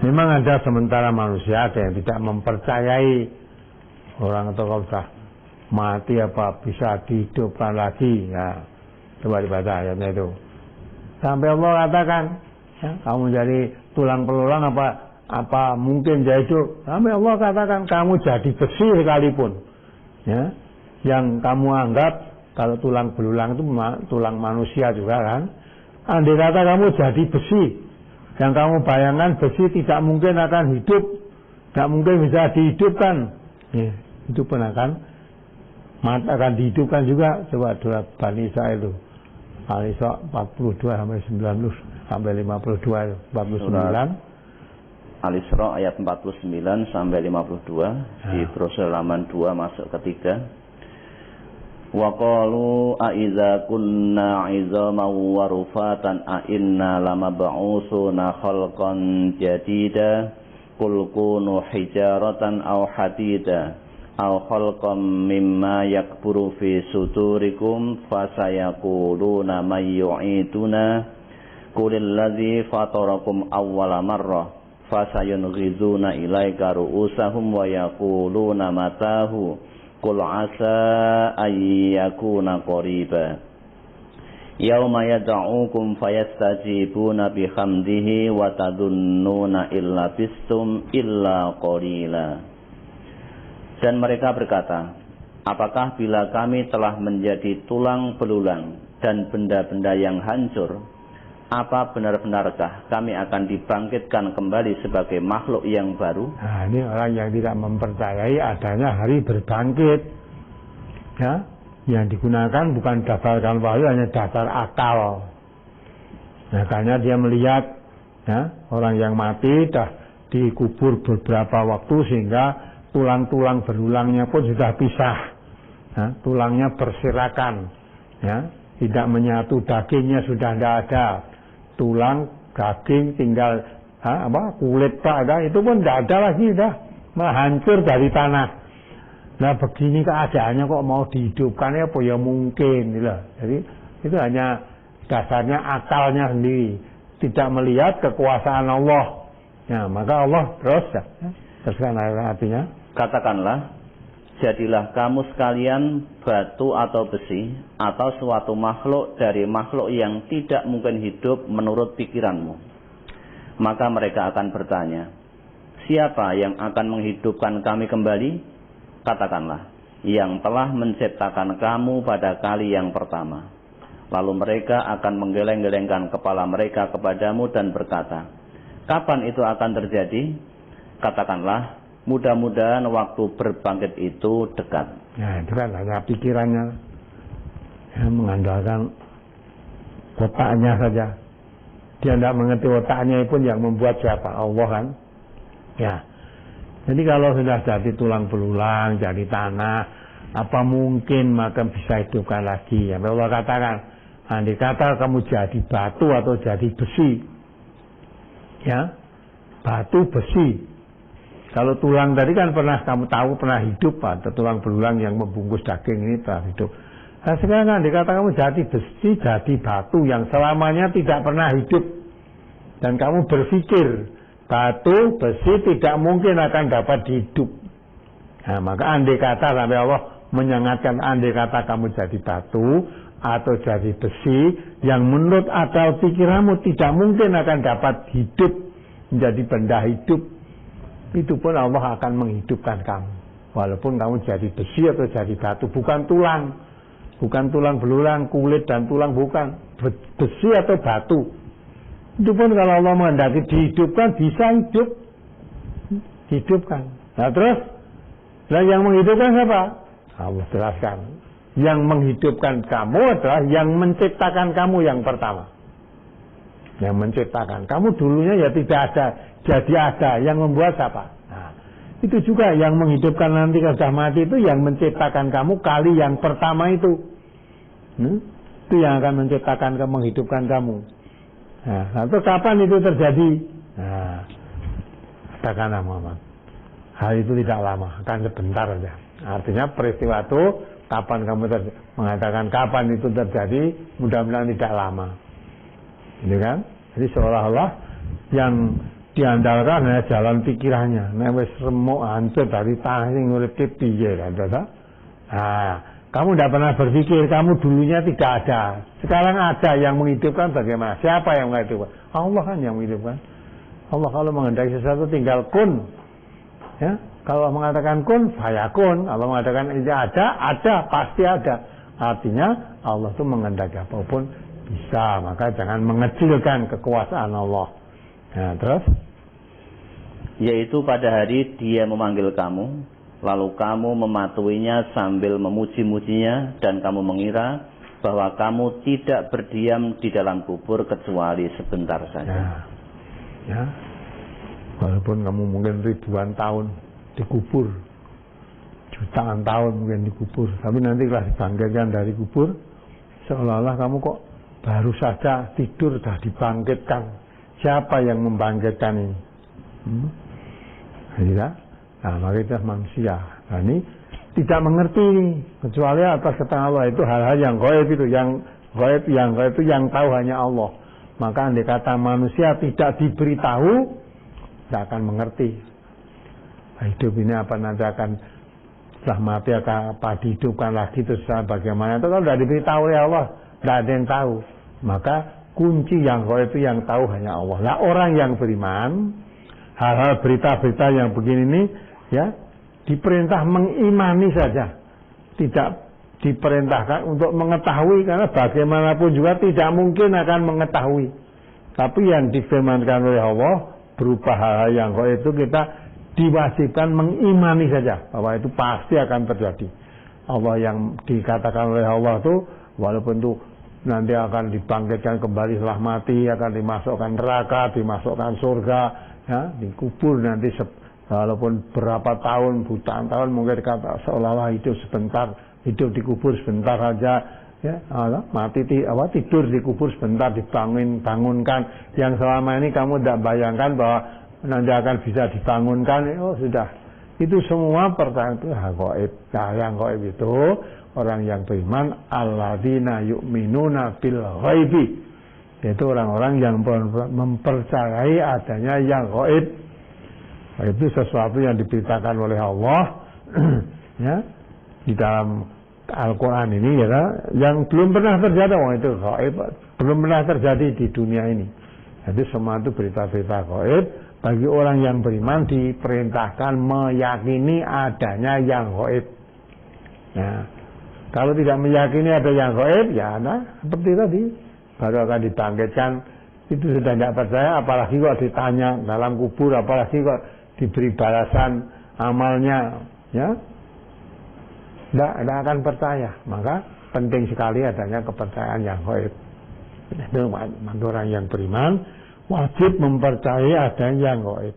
Memang ada sementara manusia ada yang tidak mempercayai orang itu kalau sudah mati apa bisa dihidupkan lagi. Ya, coba dibaca ayatnya itu. Sampai Allah katakan, ya, kamu jadi tulang belulang apa mungkin jadi hidup. Sampai Allah katakan kamu jadi besi sekalipun. Ya, yang kamu anggap kalau tulang belulang itu tulang manusia juga kan. Andai kata kamu jadi besi, yang kamu bayangkan besi tidak mungkin akan hidup, tidak mungkin bisa dihidupkan. Ya, itu pun akan dihidupkan juga. Coba Bani Israil itu Al-Isra 42 sampai 90 sampai 52 itu 49. Al-Isra ayat 49 sampai 52 di brosur halaman 2 masuk ketiga. Wa qalu a idza kunna 'idzaman wa rufatan a inna lamab'utsuna khalqan jadida qul kunu hijaratan aw hadida aw khalqam mimma yakburu fi sudurikum fasayaquluna may yu'iduna qulil ladzi fatarakum awwala marrah fasayunghizuna ilaika ru'usahum wa yaquluna matahu qul asa ayyakuna qariba yauma yad'ukum fayastajibuna bihamdihi wa tadunnuna illa bistum illa qalila. Dan mereka berkata, apakah bila kami telah menjadi tulang belulang dan benda-benda yang hancur, apa benar-benarkah kami akan dibangkitkan kembali sebagai makhluk yang baru? Nah, ini orang yang tidak mempercayai adanya hari berbangkit. Ya, yang digunakan bukan dasarkan wahyu, hanya dasar akal. Nah, karena dia melihat ya, orang yang mati dah dikubur beberapa waktu sehingga tulang-tulang berulangnya pun sudah pisah. Ya, tulangnya berserakan. Ya, tidak menyatu, dagingnya sudah tidak ada. Tulang, daging, tinggal kulit tak ada, itu pun tidak ada lagi, sudah hancur dari tanah. Nah begini keadaannya kok mau dihidupkan ya apa ya mungkin gitu. Jadi itu hanya dasarnya akalnya sendiri, tidak melihat kekuasaan Allah. Ya, maka Allah teruskan artinya. Katakanlah, jadilah kamu sekalian batu atau besi atau suatu makhluk dari makhluk yang tidak mungkin hidup menurut pikiranmu. Maka mereka akan bertanya, siapa yang akan menghidupkan kami kembali? Katakanlah, yang telah menciptakan kamu pada kali yang pertama. Lalu mereka akan menggeleng-gelengkan kepala mereka kepadamu dan berkata, kapan itu akan terjadi? Katakanlah, mudah-mudahan waktu berbangkit itu dekat. Nah, itu kan hanya pikirannya, ya, mengandalkan otaknya saja. Dia tidak mengerti otaknya pun yang membuat siapa? Allah kan. Ya. Jadi kalau sudah jadi tulang belulang, jadi tanah, apa mungkin maka bisa hidupkan lagi? Ya, Allah katakan, andai kata kamu jadi batu atau jadi besi, ya, batu besi. Kalau tulang tadi kan pernah kamu tahu pernah hidup, atau tulang belulang yang membungkus daging ini pernah hidup. Nah sekarang kan dikata kamu jadi besi, jadi batu yang selamanya tidak pernah hidup. Dan kamu berpikir batu, besi tidak mungkin akan dapat hidup. Nah maka andai kata sampai Allah menyengatkan, andai kata kamu jadi batu atau jadi besi yang menurut akal pikiranmu tidak mungkin akan dapat hidup, menjadi benda hidup, itu pun Allah akan menghidupkan kamu. Walaupun kamu jadi besi atau jadi batu, bukan tulang. Bukan tulang belulang, kulit dan tulang, bukan. Besi atau batu. Itu pun kalau Allah menghendaki dihidupkan, bisa hidup. Hidupkan. Nah terus, yang menghidupkan siapa? Allah jelaskan. Yang menghidupkan kamu adalah yang menciptakan kamu yang pertama. Yang menciptakan. Kamu dulunya ya tidak ada, jadi ada. Yang membuat siapa? Nah, itu juga yang menghidupkan nanti kalau sudah mati itu yang menciptakan kamu kali yang pertama itu. Itu yang akan menciptakan kamu, menghidupkan kamu. Nah, lalu kapan itu terjadi? Nah, katakanlah Muhammad, hal itu tidak lama, akan sebentar saja. Artinya peristiwa itu kapan kamu mengatakan kapan itu terjadi, mudah-mudahan tidak lama. Ini kan? Jadi seolah-olah yang diandalkan hanya jalan pikirannya. Nek wis remuk hancur dari tanah sing urip piye kan, nah, kamu tidak pernah berpikir, kamu dulunya tidak ada. Sekarang ada yang menghidupkan bagaimana? Siapa yang menghidupkan? Allah kan yang menghidupkan. Allah kalau menghendaki sesuatu tinggal kun. Ya, kalau mengatakan kun, fayakun. Kalau mengatakan ini ada, pasti ada. Artinya Allah itu menghendaki apapun bisa. Maka jangan mengecilkan kekuasaan Allah. Nah, terus? Yaitu pada hari Dia memanggil kamu, lalu kamu mematuhinya sambil memuji-mujinya, dan kamu mengira bahwa kamu tidak berdiam di dalam kubur kecuali sebentar saja. Ya. Walaupun kamu mungkin ribuan tahun dikubur, jutaan tahun mungkin dikubur, tapi nanti kalau dibangkitkan dari kubur, seolah-olah kamu kok baru saja tidur dah dibangkitkan. Siapa yang membangkitkan ini? Tidak. Nah, maka itu manusia. Nah, ini tidak mengerti ini, kecuali atas keterangan Allah. Itu hal-hal yang gaib itu, yang gaib itu yang tahu hanya Allah. Maka andai kata manusia tidak diberitahu, tidak akan mengerti. Nah, hidup ini apa nanti akan setelah mati akan apa dihidupkan lagi terus bagaimana? Itu kalau tidak diberitahu oleh Allah, tidak ada yang tahu. Maka kunci yang gaib itu yang tahu hanya Allah. Nah, orang yang beriman, hal-hal berita-berita yang begini ini, ya, diperintah mengimani saja, tidak diperintahkan untuk mengetahui, karena bagaimanapun juga tidak mungkin akan mengetahui. Tapi yang difirmankan oleh Allah berupa hal-hal yang gaib itu kita diwajibkan mengimani saja bahwa itu pasti akan terjadi. Allah yang dikatakan oleh Allah itu walaupun itu nanti akan dibangkitkan kembali setelah mati, akan dimasukkan neraka, dimasukkan surga, ya, dikubur nanti walaupun berapa tahun, jutaan tahun mungkin dikata seolah-olah hidup sebentar, hidup dikubur sebentar saja, ya, mati tidur dikubur sebentar, dibangunkan. Yang selama ini kamu tidak bayangkan bahwa nanti akan bisa dibangunkan, oh sudah. Itu semua pertanyaan itu gaib. Nah, yang gaib itu orang yang beriman, alladzina yu'minuna bil ghaibi. Yaitu orang-orang yang mempercayai adanya yang gaib. Itu sesuatu yang diberitakan oleh Allah ya, di dalam Al-Quran ini, ya, yang belum pernah terjadi. Itu gaib, belum pernah terjadi di dunia ini. Jadi semua itu berita-berita gaib. Bagi orang yang beriman diperintahkan meyakini adanya yang gaib. Nah, kalau tidak meyakini ada yang gaib, ya seperti tadi, baru akan dibangkitkan. Itu sudah tidak percaya, apalagi kok ditanya dalam kubur, apalagi kok diberi balasan amalnya, ya, tidak akan percaya. Maka penting sekali adanya kepercayaan yang gaib. Itu orang yang beriman wajib mempercayai adanya yang gaib.